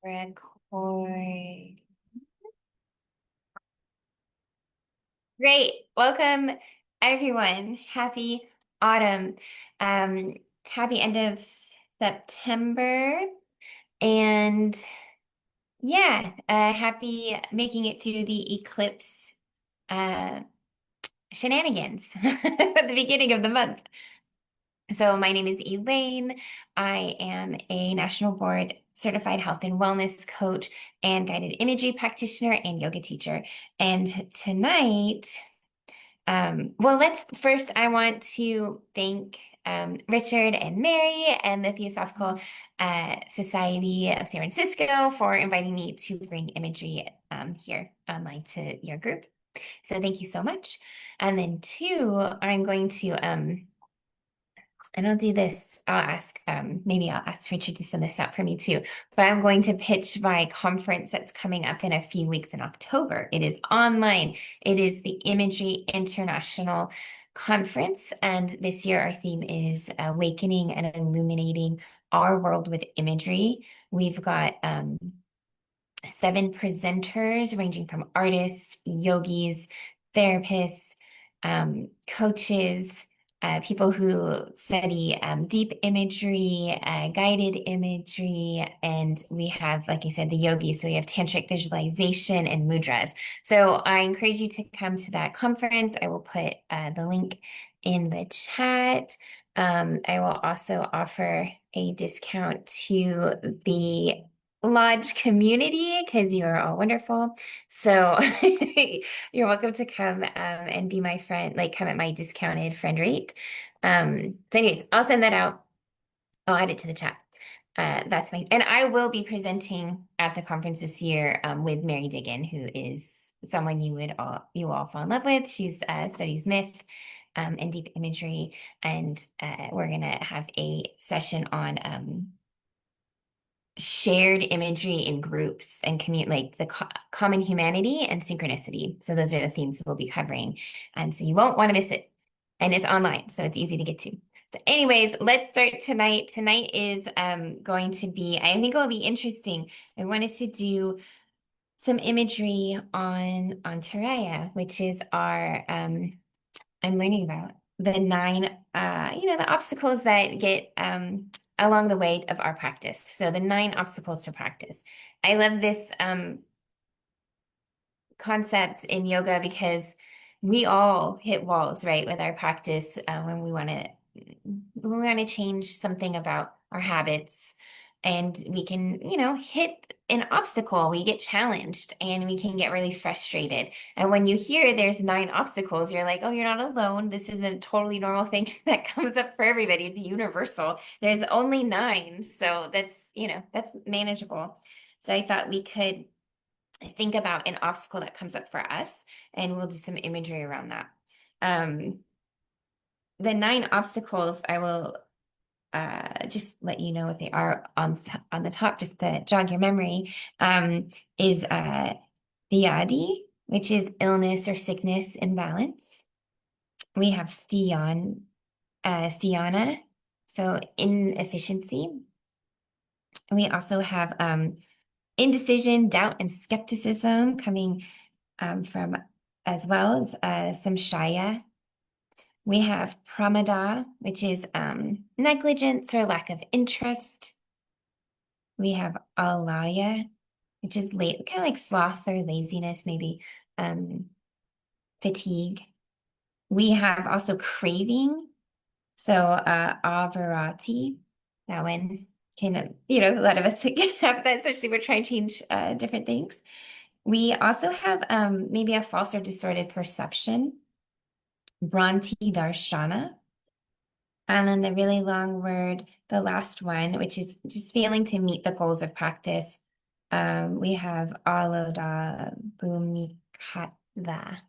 Record. Great. Welcome, everyone. Happy autumn. Um, Happy end of September. And yeah, happy making it through the eclipse uh, shenanigans at the beginning of the month. So my name is Elaine. I am a national board certified health and wellness coach and guided imagery practitioner and yoga teacher. And tonight, well, let's first, I want to thank Richard and Mary and the Theosophical Society of San Francisco for inviting me to bring imagery here online to your group. So thank you so much. And then two, I'm going to and I'll do this. Maybe I'll ask Richard to send this out for me too. But I'm going to pitch my conference that's coming up in a few weeks in October. It is online. It is the Imagery International Conference. And this year our theme is awakening and illuminating our world with imagery. We've got 7 presenters ranging from artists, yogis, therapists, coaches, people who study deep imagery, guided imagery, and we have, like I said, the yogis. So we have tantric visualization and mudras. So I encourage you to come to that conference. I will put the link in the chat. I will also offer a discount to the Lodge community because you are all wonderful. So you're welcome to come and be my friend, like come at my discounted friend rate. So anyways, I'll send that out. I'll add it to the chat. And I will be presenting at the conference this year with Mary Diggin, who is someone you all fall in love with. She's studies myth and deep imagery, and we're gonna have a session on shared imagery in groups and like the common humanity and synchronicity. So those are the themes we'll be covering. And so you won't want to miss it. And it's online, so it's easy to get to. So anyways, let's start tonight. Tonight is going to be, I think it will be interesting. I wanted to do some imagery on Antarayh, which is our I'm learning about the 9, the obstacles that get along the way of our practice. So the 9 obstacles to practice. I love this concept in yoga because we all hit walls, right, with our practice when we want to change something about our habits. And we can, hit an obstacle, we get challenged and we can get really frustrated. And when you hear there's 9 obstacles, you're like, oh, you're not alone. This is a totally normal thing that comes up for everybody. It's universal. There's only 9. So that's manageable. So I thought we could think about an obstacle that comes up for us, and we'll do some imagery around that. The 9 obstacles, I will just let you know what they are on the top, just to jog your memory, is Vyadi, which is illness or sickness, imbalance. We have Sthana, so inefficiency. We also have indecision, doubt, and skepticism coming from as well as some Shaya. We have Pramada, which is negligence or lack of interest. We have Alaya, which is kind of like sloth or laziness, maybe fatigue. We have also craving. So Avarati, that one kind of, a lot of us have that, especially we're trying to change different things. We also have maybe a false or distorted perception, Bhranti Darshana. And then the really long word, the last one, which is just failing to meet the goals of practice. We have Aloda Bhumikatva. I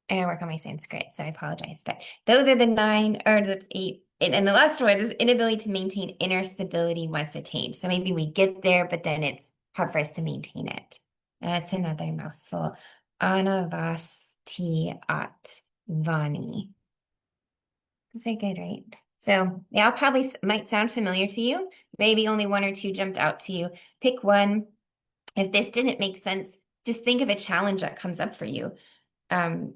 gotta work on my Sanskrit, so I apologize. But those are the 9, or that's 8. And the last one is inability to maintain inner stability once attained. So maybe we get there, but then it's hard for us to maintain it. That's another mouthful. Anavasti at Vani. Those are good, right? So they all probably might sound familiar to you. Maybe only one or two jumped out to you. Pick one. If this didn't make sense, just think of a challenge that comes up for you um,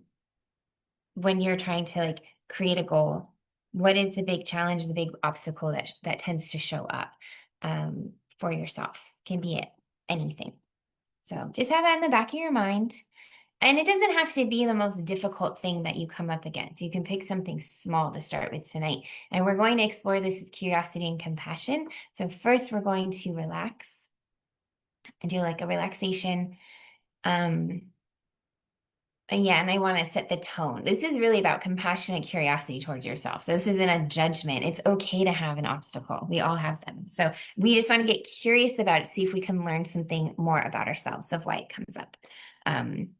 when you're trying to like create a goal. What is the big challenge, the big obstacle that tends to show up for yourself? Can be anything. So just have that in the back of your mind. And it doesn't have to be the most difficult thing that you come up against. You can pick something small to start with tonight. And we're going to explore this with curiosity and compassion. So first, we're going to relax and do like a relaxation. Um, and yeah, and I want to set the tone. This is really about compassion and curiosity towards yourself. So this isn't a judgment. It's okay to have an obstacle. We all have them. So we just want to get curious about it, see if we can learn something more about ourselves of why it comes up. Um,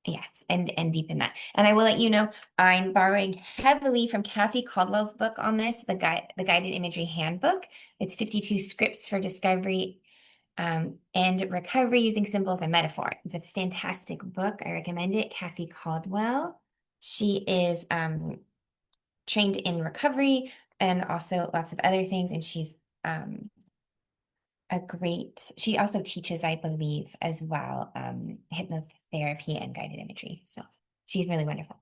Yes, and deepen that. And I will let you know, I'm borrowing heavily from Kathy Caldwell's book on this, the Guided Imagery Handbook. It's 52 scripts for discovery and recovery using symbols and metaphor. It's a fantastic book. I recommend it. Kathy Caldwell. She is trained in recovery and also lots of other things, and she's um, she also teaches, I believe, as well, hypnotherapy and guided imagery. So she's really wonderful.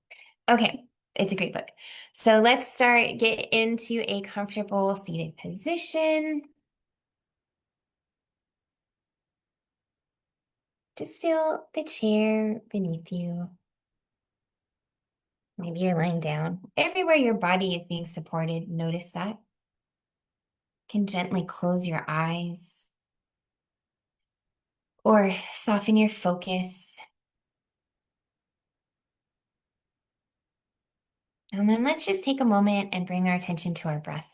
Okay, it's a great book. So let's get into a comfortable seated position. Just feel the chair beneath you. Maybe you're lying down. Everywhere your body is being supported, notice that. You can gently close your eyes or soften your focus. And then let's just take a moment and bring our attention to our breath.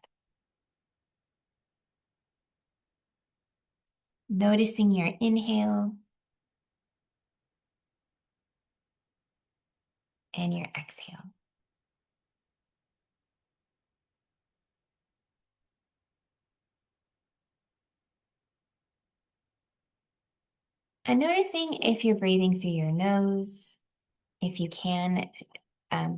Noticing your inhale and your exhale. And noticing if you're breathing through your nose. If you can,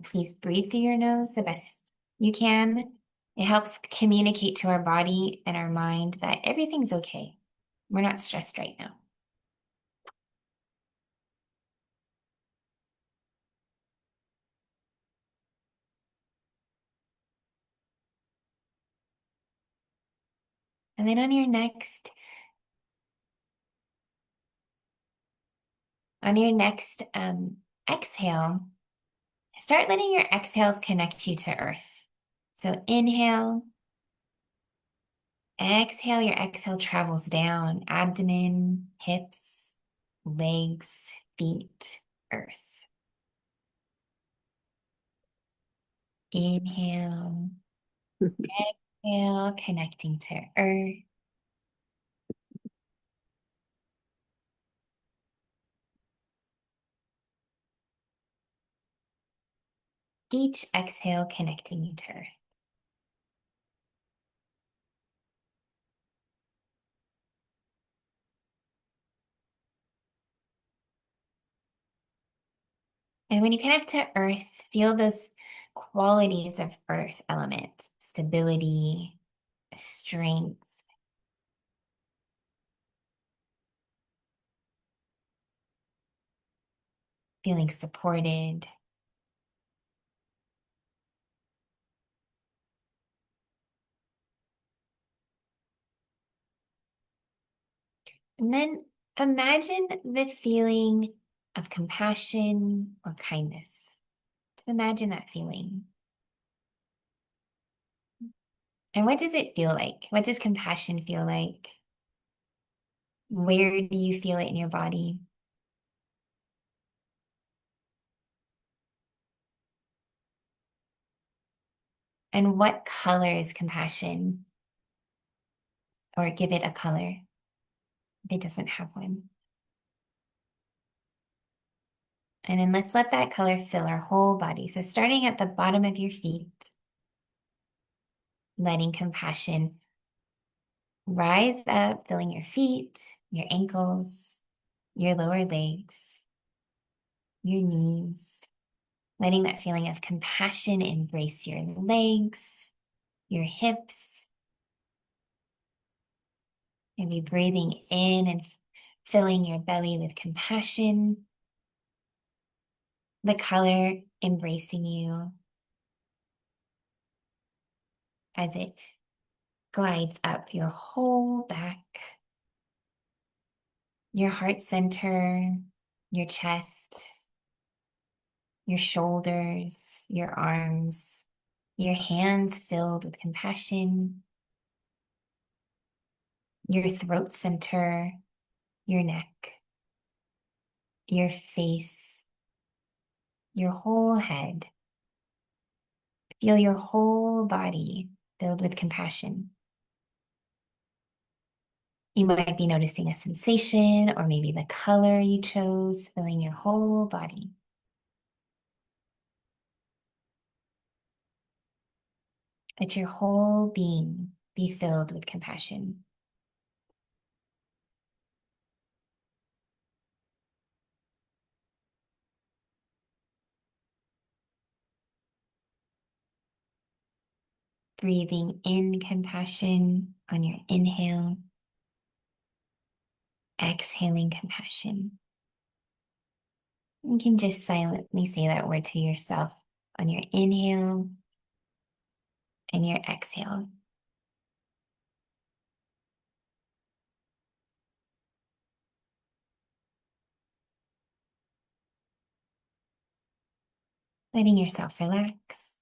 please breathe through your nose the best you can. It helps communicate to our body and our mind that everything's okay. We're not stressed right now. And then on your next exhale, start letting your exhales connect you to earth. So inhale, exhale, your exhale travels down, abdomen, hips, legs, feet, earth. Inhale, exhale, connecting to earth. Each exhale connecting you to earth. And when you connect to earth, feel those qualities of earth element, stability, strength, feeling supported. And then imagine the feeling of compassion or kindness. Just imagine that feeling. And what does it feel like? What does compassion feel like? Where do you feel it in your body? And what color is compassion? Or give it a color if it doesn't have one. And then let's let that color fill our whole body. So starting at the bottom of your feet, letting compassion rise up, filling your feet, your ankles, your lower legs, your knees, letting that feeling of compassion embrace your legs, your hips. Maybe breathing in and filling your belly with compassion. The color embracing you as it glides up your whole back, your heart center, your chest, your shoulders, your arms, your hands filled with compassion, your throat center, your neck, your face, your whole head. Feel your whole body filled with compassion. You might be noticing a sensation or maybe the color you chose, filling your whole body. Let your whole being be filled with compassion. Breathing in compassion on your inhale, exhaling compassion. You can just silently say that word to yourself on your inhale and your exhale. Letting yourself relax.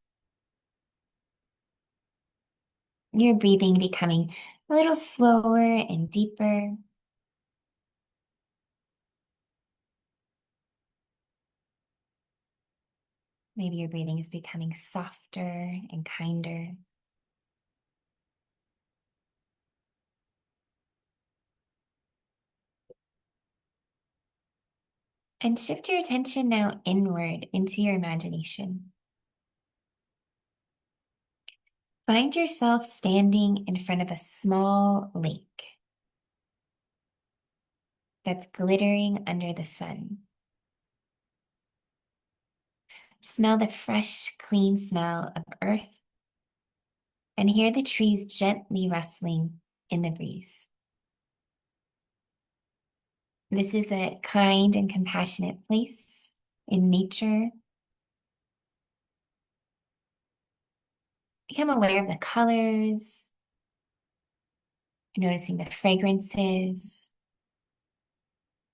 Your breathing becoming a little slower and deeper. Maybe your breathing is becoming softer and kinder. And shift your attention now inward into your imagination. Find yourself standing in front of a small lake that's glittering under the sun. Smell the fresh, clean smell of earth and hear the trees gently rustling in the breeze. This is a kind and compassionate place in nature. Become aware of the colors, noticing the fragrances,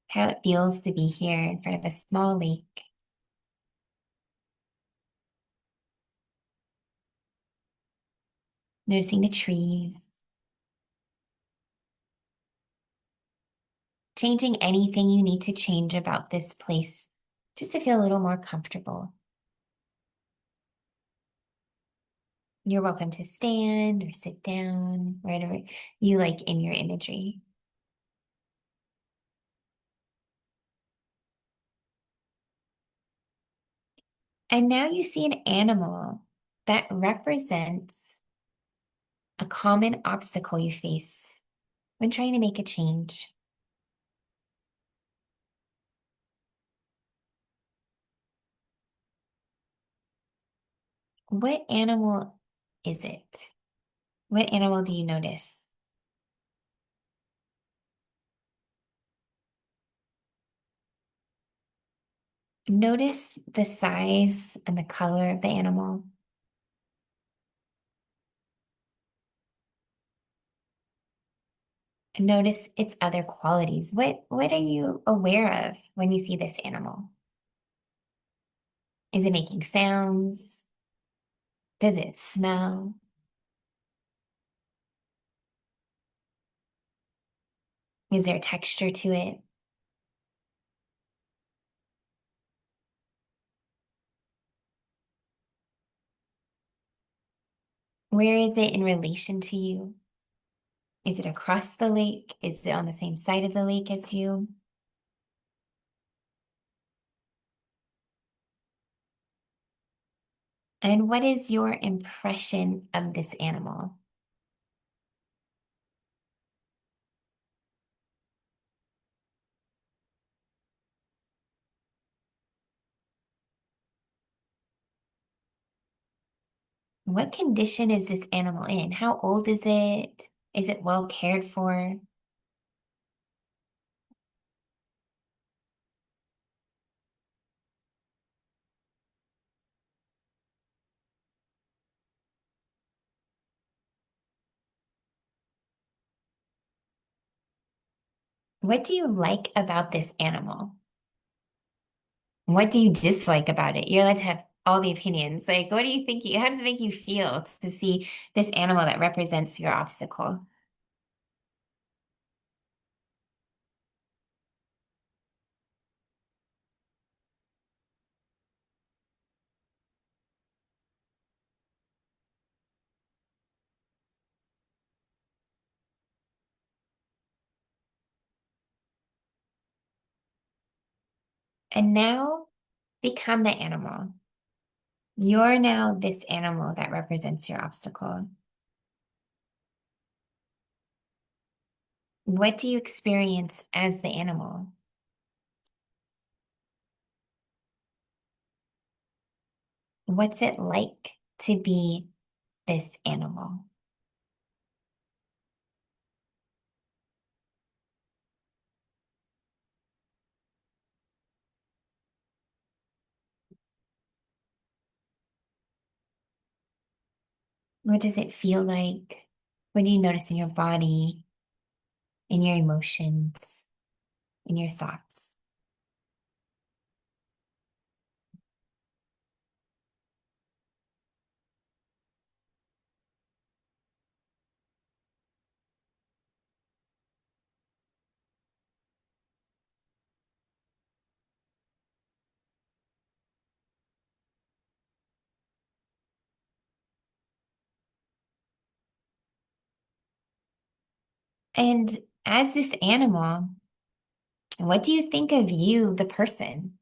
how it feels to be here in front of a small lake. Noticing the trees. Changing anything you need to change about this place just to feel a little more comfortable. You're welcome to stand or sit down, wherever you like in your imagery. And now you see an animal that represents a common obstacle you face when trying to make a change. What animal is it? What animal do you notice? Notice the size and the color of the animal. Notice its other qualities. What are you aware of when you see this animal? Is it making sounds? Does it smell? Is there texture to it? Where is it in relation to you? Is it across the lake? Is it on the same side of the lake as you? And what is your impression of this animal? What condition is this animal in? How old is it? Is it well cared for? What do you like about this animal? What do you dislike about it? You're allowed to have all the opinions. Like, what do you think? How does it make you feel to see this animal that represents your obstacle? And now become the animal. You're now this animal that represents your obstacle. What do you experience as the animal? What's it like to be this animal? What does it feel like? What do you notice in your body, in your emotions, in your thoughts? And as this animal, what do you think of you, the person,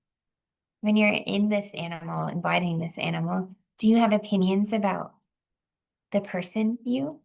when you're in this animal, embodying this animal? Do you have opinions about the person you?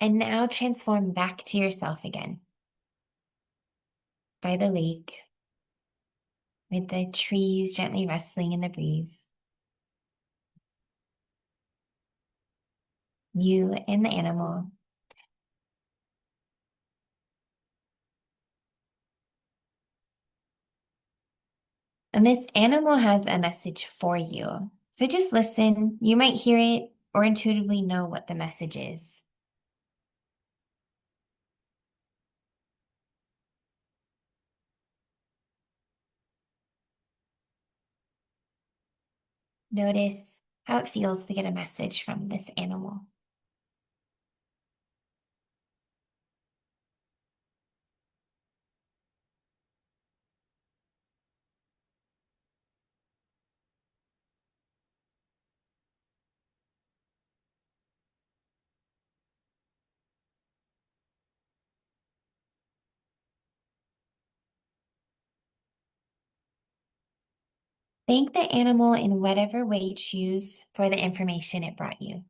And now transform back to yourself again by the lake with the trees gently rustling in the breeze. You and the animal. And this animal has a message for you. So just listen. You might hear it or intuitively know what the message is. Notice how it feels to get a message from this animal. Thank the animal in whatever way you choose for the information it brought you.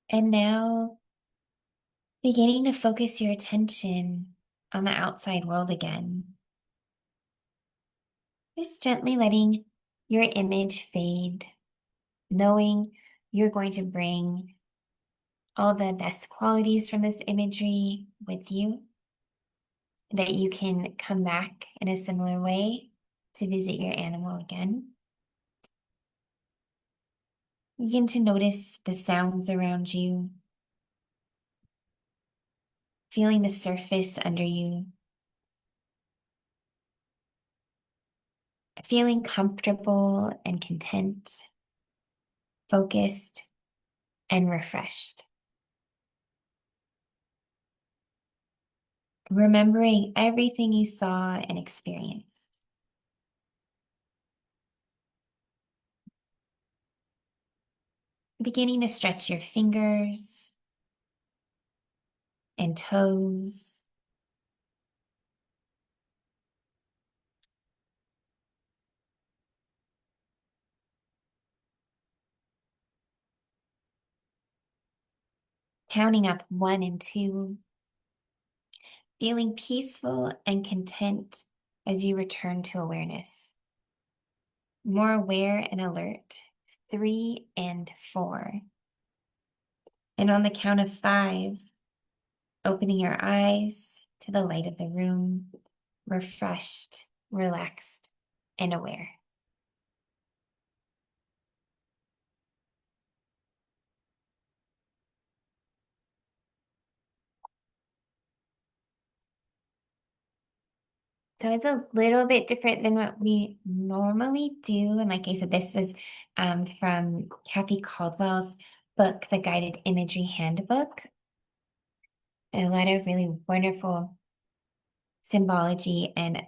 And now beginning to focus your attention on the outside world again. Just gently letting your image fade, knowing you're going to bring all the best qualities from this imagery with you, that you can come back in a similar way to visit your animal again. Begin to notice the sounds around you, feeling the surface under you, feeling comfortable and content, focused and refreshed. Remembering everything you saw and experienced. Beginning to stretch your fingers and toes. Counting up 1 and 2. Feeling peaceful and content as you return to awareness. More aware and alert. 3 and 4. And on the count of 5, opening your eyes to the light of the room, refreshed, relaxed, and aware. So it's a little bit different than what we normally do. And like I said, this is from Kathy Caldwell's book, The Guided Imagery Handbook. A lot of really wonderful symbology and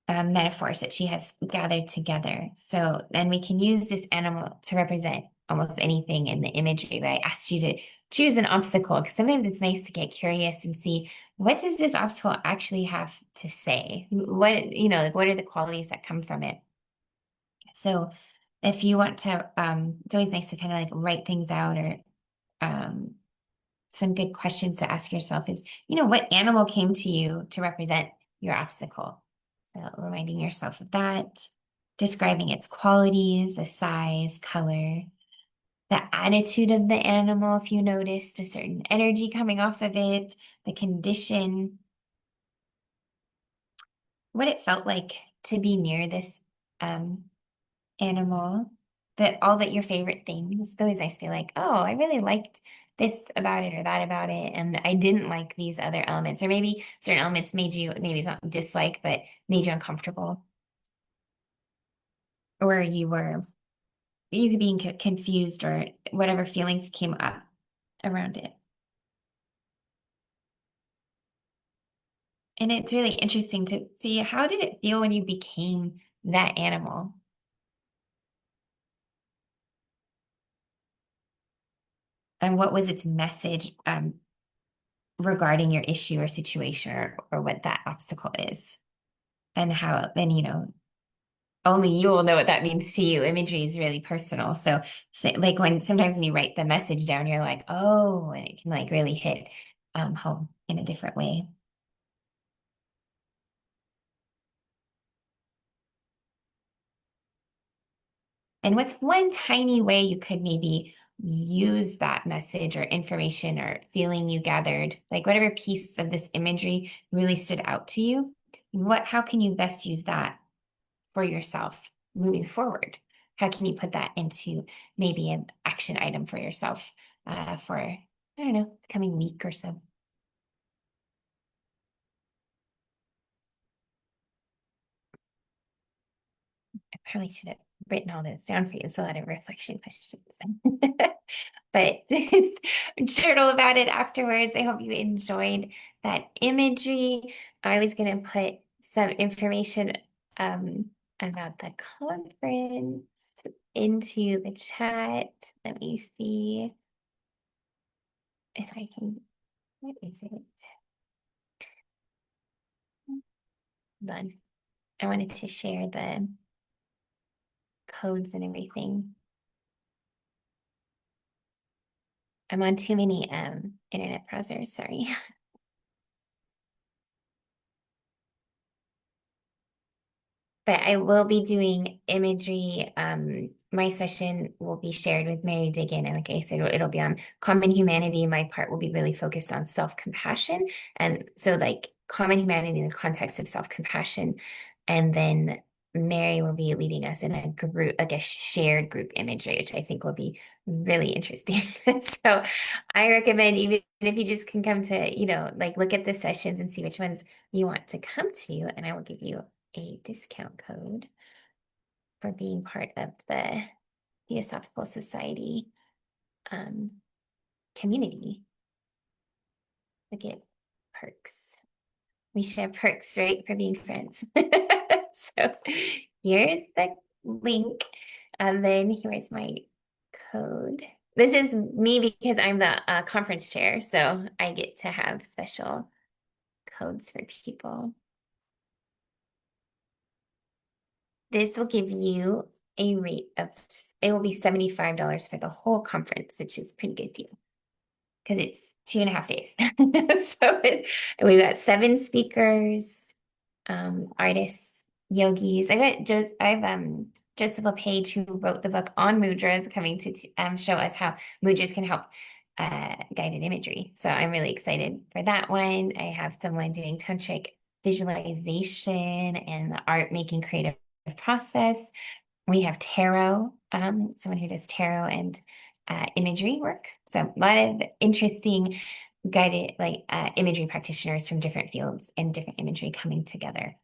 metaphors that she has gathered together. So then we can use this animal to represent almost anything in the imagery, but I asked you to choose an obstacle because sometimes it's nice to get curious and see what does this obstacle actually have to say? What, like what are the qualities that come from it? So if you want to, it's always nice to kind of like write things out or um, some good questions to ask yourself is, what animal came to you to represent your obstacle? So reminding yourself of that, describing its qualities, the size, color, the attitude of the animal, if you noticed a certain energy coming off of it, the condition, what it felt like to be near this animal, that all that your favorite things. It's always nice to be like, oh, I really liked this about it or that about it, and I didn't like these other elements, or maybe certain elements made you maybe not dislike, but made you uncomfortable, or you could be confused or whatever feelings came up around it. And it's really interesting to see how did it feel when you became that animal? And what was its message regarding your issue or situation or what that obstacle is? And how then, only you will know what that means to you. Imagery is really personal. So, like sometimes when you write the message down, you're like, oh, and it can like really hit home in a different way. And what's one tiny way you could maybe use that message or information or feeling you gathered, like whatever piece of this imagery really stood out to you? How can you best use that for yourself moving forward? How can you put that into maybe an action item for yourself for, I don't know, coming week or so? I probably should have written all this down for you. It's a lot of reflection questions. But just journal about it afterwards. I hope you enjoyed that imagery. I was going to put some information um, about the conference into the chat. Let me see if I can. What is it? Hold on. I wanted to share the codes and everything. I'm on too many internet browsers, sorry. But I will be doing imagery. My session will be shared with Mary Diggin. And like I said, it'll be on common humanity. My part will be really focused on self-compassion. And so like common humanity in the context of self-compassion. And then Mary will be leading us in a group, like a shared group imagery, which I think will be really interesting. So I recommend even if you just can come to, like look at the sessions and see which ones you want to come to, and I will give you a discount code for being part of the Theosophical Society um, community. Look at perks. We should have perks, right, for being friends. So here's the link. And then here's my code. This is me because I'm the conference chair, so I get to have special codes for people. This will give you a rate of, it will be $75 for the whole conference, which is a pretty good deal because it's 2.5 days. So we've got 7 speakers, artists, yogis. I've Joseph LePage, who wrote the book on mudras, coming to show us how mudras can help guided imagery. So I'm really excited for that one. I have someone doing tantric visualization and the art making creative process. We have tarot, someone who does tarot and imagery work. So a lot of interesting guided imagery practitioners from different fields and different imagery coming together.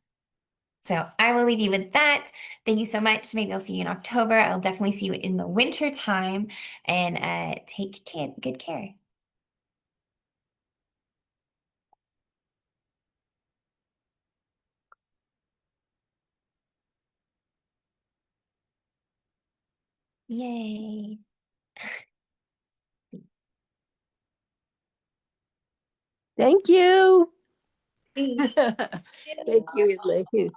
So I will leave you with that. Thank you so much. Maybe I'll see you in October. I'll definitely see you in the winter time, and take good care. Yay. Thank you. Thank Thank you, Elaine.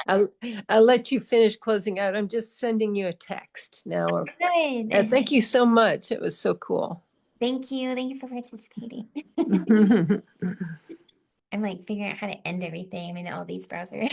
I'll, I'll let you finish closing out. I'm just sending you a text now. Good. Thank you so much. It was so cool. Thank you. Thank you for participating. I'm like figuring out how to end everything. I'm in all these browsers.